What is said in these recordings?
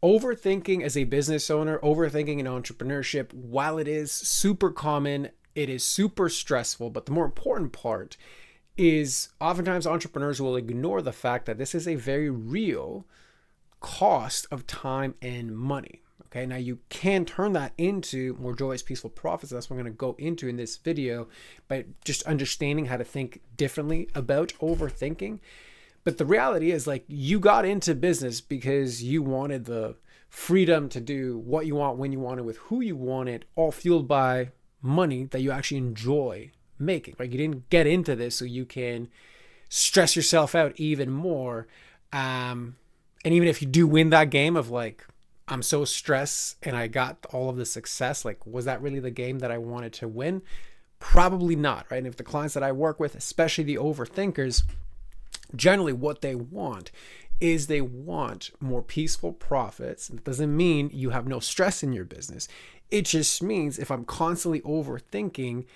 Overthinking as a business owner, overthinking in entrepreneurship, while it is super common, it is super stressful, but the more important part is oftentimes entrepreneurs will ignore the fact that this is a very real cost of time and money. Okay, now you can turn that into more joyous, peaceful profits. That's what I'm going to go into in this video by just understanding how to think differently about overthinking. But the reality is, like, you got into business because you wanted the freedom to do what you want, when you want it, with who you want it, all fueled by money that you actually enjoy making. Like, you didn't get into this so you can stress yourself out even more. And even if you do win that game of like, I'm so stressed and I got all of the success, like, was that really the game that I wanted to win? Probably not, right? And if the clients that I work with, especially the overthinkers, generally what they want is they want more peaceful profits. It doesn't mean you have no stress in your business. It just means if I'm constantly overthinking,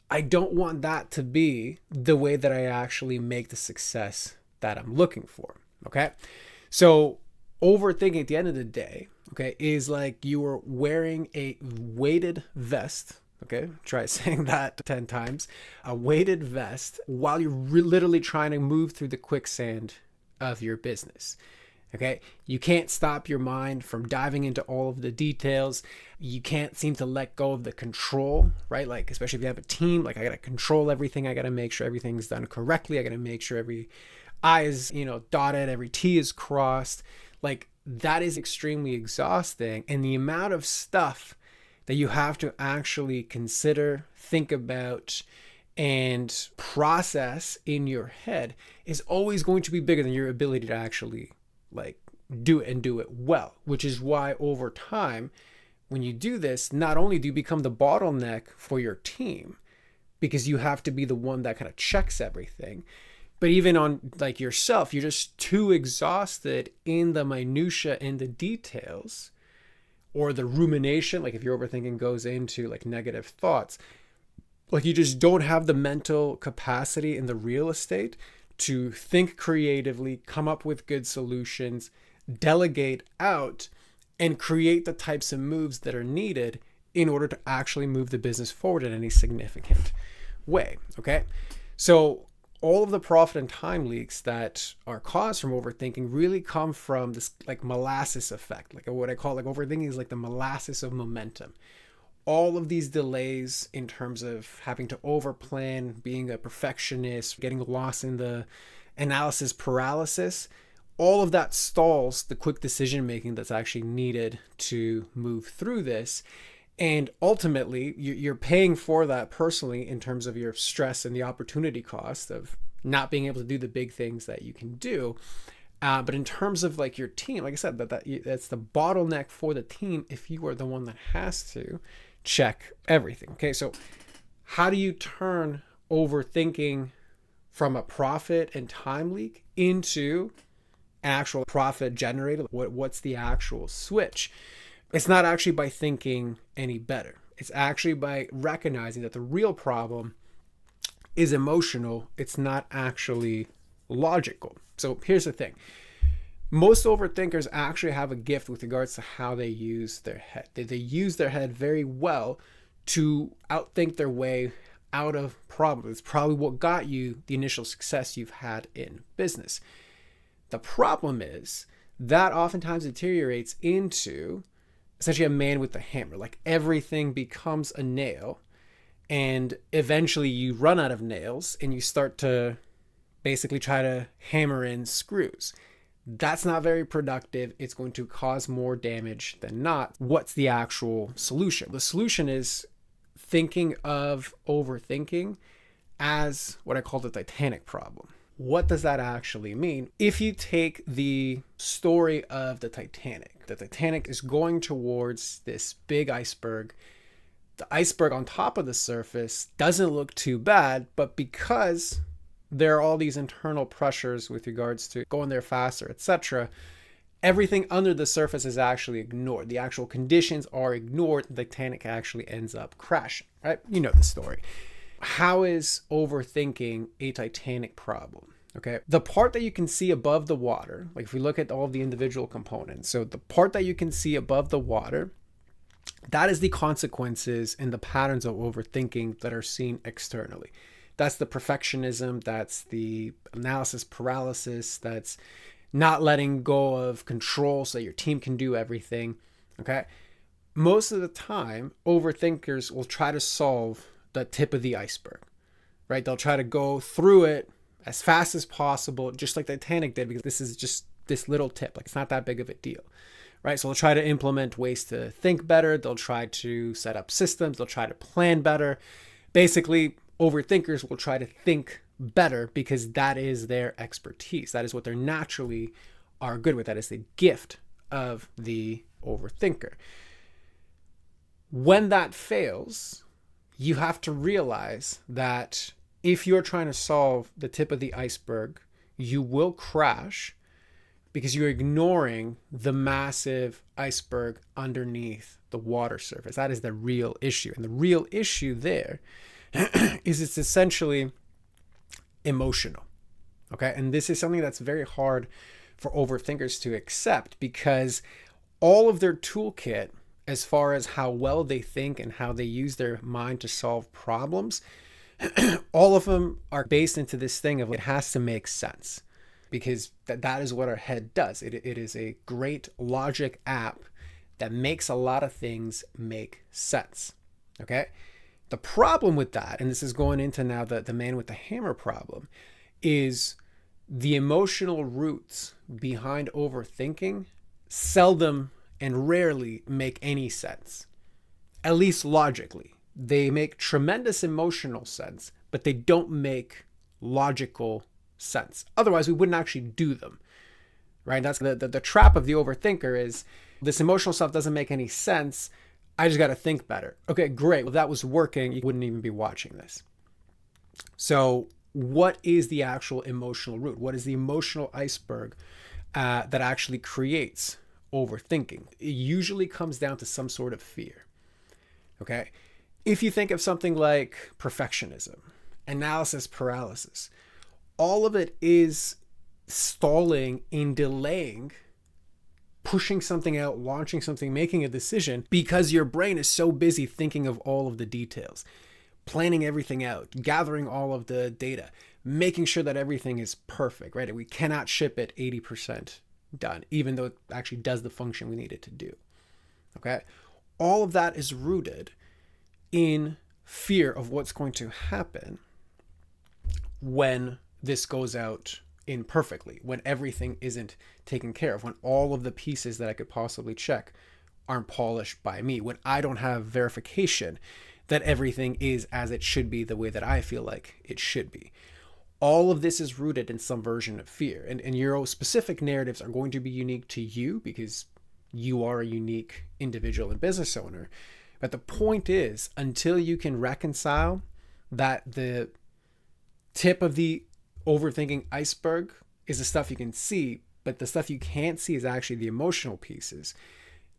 I don't want that to be the way that I actually make the success that I'm looking for. Okay. So overthinking at the end of the day, okay, is like you are wearing a weighted vest. Okay, try saying that 10 times. A weighted vest while you're literally trying to move through the quicksand of your business. Okay, you can't stop your mind from diving into all of the details. You can't seem to let go of the control, right? Like, especially if you have a team, like, I got to control everything. I got to make sure everything's done correctly. I got to make sure every I is, dotted, every T is crossed. Like, that is extremely exhausting. And the amount of stuff that you have to actually consider, think about, and process in your head is always going to be bigger than your ability to actually like do it and do it well, which is why over time, when you do this, not only do you become the bottleneck for your team because you have to be the one that kind of checks everything, but even on like yourself, you're just too exhausted in the minutia, in the details, or the rumination. Like if your overthinking goes into like negative thoughts, like you just don't have the mental capacity in the real estate to think creatively, come up with good solutions, delegate out, and create the types of moves that are needed in order to actually move the business forward in any significant way. Okay. So all of the profit and time leaks that are caused from overthinking really come from this like molasses effect. Like what I call like overthinking is like the molasses of momentum. All of these delays in terms of having to overplan, being a perfectionist, getting lost in the analysis paralysis, all of that stalls the quick decision making that's actually needed to move through this. And ultimately, you're paying for that personally in terms of your stress and the opportunity cost of not being able to do the big things that you can do. But in terms of like your team, like I said, that's the bottleneck for the team if you are the one that has to check everything. Okay, so how do you turn overthinking from a profit and time leak into an actual profit generator? What's the actual switch? It's not actually by thinking any better. It's actually by recognizing that the real problem is emotional. It's not actually logical. So here's the thing. Most overthinkers actually have a gift with regards to how they use their head. They use their head very well to outthink their way out of problems. It's probably what got you the initial success you've had in business. The problem is that oftentimes deteriorates into essentially a man with a hammer. Like everything becomes a nail, and eventually you run out of nails and you start to basically try to hammer in screws. That's not very productive. It's going to cause more damage than not. What's the actual solution? The solution is thinking of overthinking as what I call the Titanic problem. What does that actually mean? If you take the story of the Titanic is going towards this big iceberg. The iceberg on top of the surface doesn't look too bad, but because there are all these internal pressures with regards to going there faster, etc., everything under the surface is actually ignored. The actual conditions are ignored. The Titanic actually ends up crashing, right? You know the story. How is overthinking a Titanic problem? Okay. The part that you can see above the water, like if we look at all of the individual components, so the part that you can see above the water, that is the consequences and the patterns of overthinking that are seen externally. That's the perfectionism, that's the analysis paralysis, that's not letting go of control so that your team can do everything. Okay. Most of the time, overthinkers will try to solve the tip of the iceberg, right? They'll try to go through it as fast as possible, just like the Titanic did, because this is just this little tip. Like, it's not that big of a deal, right? So they'll try to implement ways to think better. They'll try to set up systems. They'll try to plan better. Basically, overthinkers will try to think better because that is their expertise. That is what they're naturally are good with. That is the gift of the overthinker. When that fails, you have to realize that if you're trying to solve the tip of the iceberg, you will crash because you're ignoring the massive iceberg underneath the water surface. That is the real issue. And the real issue there is it's essentially emotional. Okay. And this is something that's very hard for overthinkers to accept because all of their toolkit, as far as how well they think and how they use their mind to solve problems, all of them are based into this thing of it has to make sense because that is what our head does. It is a great logic app that makes a lot of things make sense. Okay. The problem with that, and this is going into now the man with the hammer problem, is the emotional roots behind overthinking seldom and rarely make any sense, at least logically. They make tremendous emotional sense, but they don't make logical sense. Otherwise, we wouldn't actually do them, right? That's the trap of the overthinker is this emotional stuff doesn't make any sense. I just got to think better. Okay, great. Well, that was working. You wouldn't even be watching this. So what is the actual emotional root? What is the emotional iceberg that actually creates overthinking? It usually comes down to some sort of fear. Okay. If you think of something like perfectionism, analysis paralysis, all of it is stalling and delaying pushing something out, launching something, making a decision because your brain is so busy thinking of all of the details, planning everything out, gathering all of the data, making sure that everything is perfect, right? We cannot ship it 80% done, even though it actually does the function we need it to do. Okay. All of that is rooted in fear of what's going to happen when this goes out imperfectly, when everything isn't taken care of, when all of the pieces that I could possibly check aren't polished by me, when I don't have verification that everything is as it should be, the way that I feel like it should be. All of this is rooted in some version of fear. And your specific narratives are going to be unique to you because you are a unique individual and business owner. But the point is, until you can reconcile that the tip of the overthinking iceberg is the stuff you can see, but the stuff you can't see is actually the emotional pieces,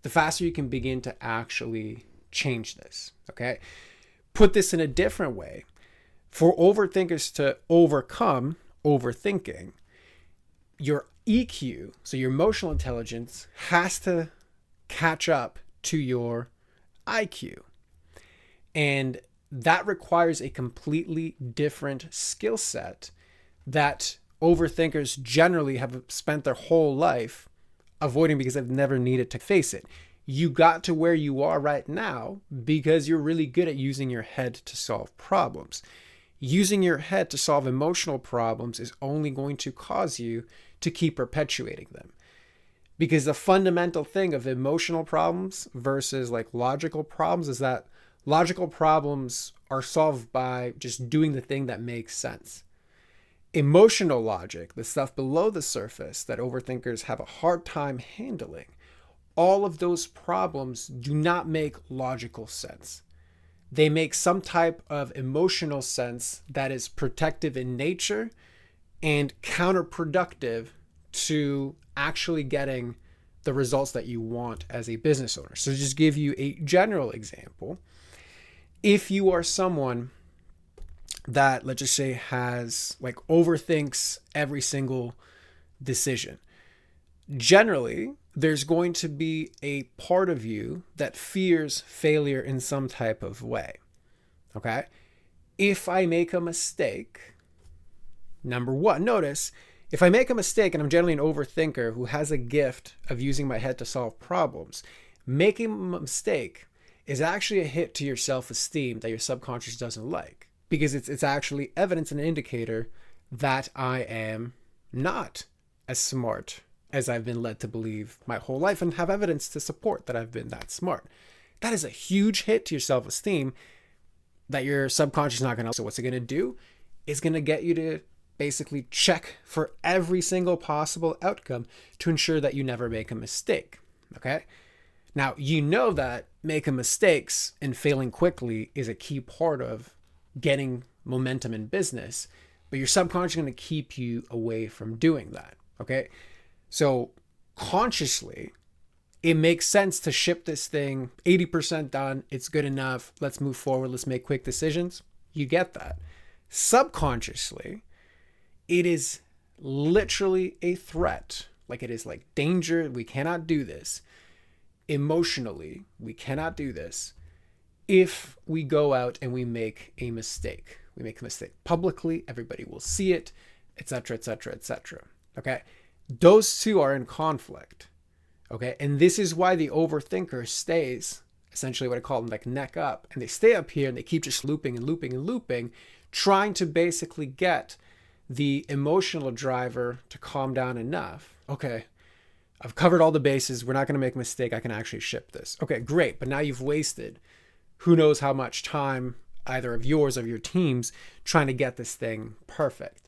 the faster you can begin to actually change this. Okay. Put this in a different way. For overthinkers to overcome overthinking, your EQ, so your emotional intelligence, has to catch up to your IQ. And that requires a completely different skill set that overthinkers generally have spent their whole life avoiding because they've never needed to face it. You got to where you are right now because you're really good at using your head to solve problems. Using your head to solve emotional problems is only going to cause you to keep perpetuating them. Because the fundamental thing of emotional problems versus like logical problems is that logical problems are solved by just doing the thing that makes sense. Emotional logic, the stuff below the surface that overthinkers have a hard time handling, all of those problems do not make logical sense. They make some type of emotional sense that is protective in nature and counterproductive to actually getting the results that you want as a business owner. So just give you a general example. If you are someone that, let's just say, has like overthinks every single decision. Generally, there's going to be a part of you that fears failure in some type of way. Okay? If I make a mistake, number one, notice, if I make a mistake, and I'm generally an overthinker who has a gift of using my head to solve problems, making a mistake is actually a hit to your self-esteem that your subconscious doesn't like, because it's actually evidence and an indicator that I am not as smart as I've been led to believe my whole life, and have evidence to support that I've been that smart. That is a huge hit to your self-esteem that your subconscious is not going to. So what's it going to do? It's going to get you to basically check for every single possible outcome to ensure that you never make a mistake. Okay? Now, you know that making mistakes and failing quickly is a key part of getting momentum in business, but your subconscious is going to keep you away from doing that. Okay? So consciously, it makes sense to ship this thing 80% done. It's good enough. Let's move forward. Let's make quick decisions. You get that. Subconsciously, it is literally a threat. Like, it is like danger. We cannot do this. Emotionally, we cannot do this if we go out and we make a mistake. We make a mistake publicly. Everybody will see it, etc., etc., etc. Okay? Those two are in conflict. Okay? And this is why the overthinker stays, essentially what I call them, like neck up. And they stay up here and they keep just looping and looping and looping, trying to basically get the emotional driver to calm down enough. Okay, I've covered all the bases. We're not going to make a mistake. I can actually ship this. Okay, great. But now you've wasted who knows how much time, either of yours or of your team's, trying to get this thing perfect.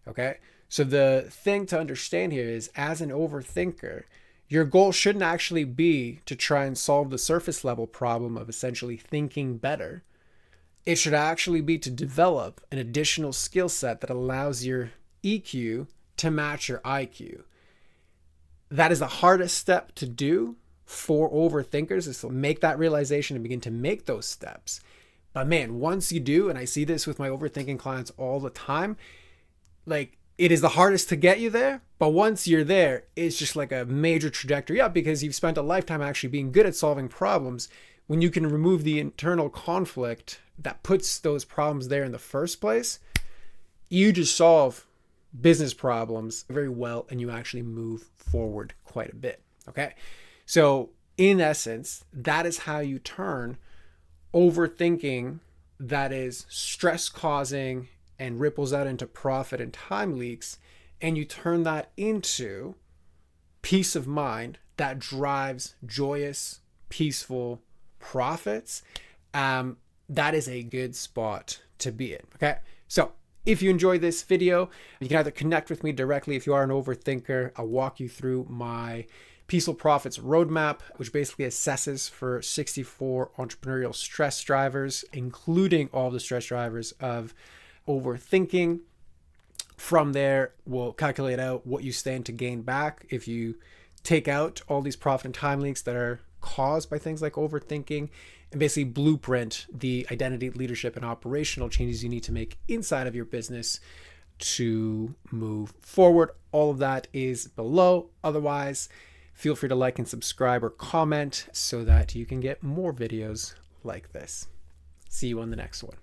Okay? So the thing to understand here is, as an overthinker, your goal shouldn't actually be to try and solve the surface level problem of essentially thinking better. It should actually be to develop an additional skill set that allows your EQ to match your IQ. That is the hardest step to do for overthinkers, is to make that realization and begin to make those steps. But man, once you do, and I see this with my overthinking clients all the time, like, it is the hardest to get you there, but once you're there, it's just like a major trajectory up, because you've spent a lifetime actually being good at solving problems. When you can remove the internal conflict that puts those problems there in the first place, you just solve business problems very well, and you actually move forward quite a bit. Okay? So in essence, that is how you turn overthinking that is stress causing and ripples out into profit and time leaks, and you turn that into peace of mind that drives joyous, peaceful profits. That is a good spot to be in. Okay, so if you enjoyed this video, you can either connect with me directly. If you are an overthinker, I'll walk you through my Peaceful Profits Roadmap, which basically assesses for 64 entrepreneurial stress drivers, including all the stress drivers of overthinking. From there, we'll calculate out what you stand to gain back if you take out all these profit and time leaks that are caused by things like overthinking, and basically blueprint the identity, leadership, and operational changes you need to make inside of your business to move forward. All of that is below. Otherwise, feel free to like and subscribe or comment so that you can get more videos like this. See you on the next one.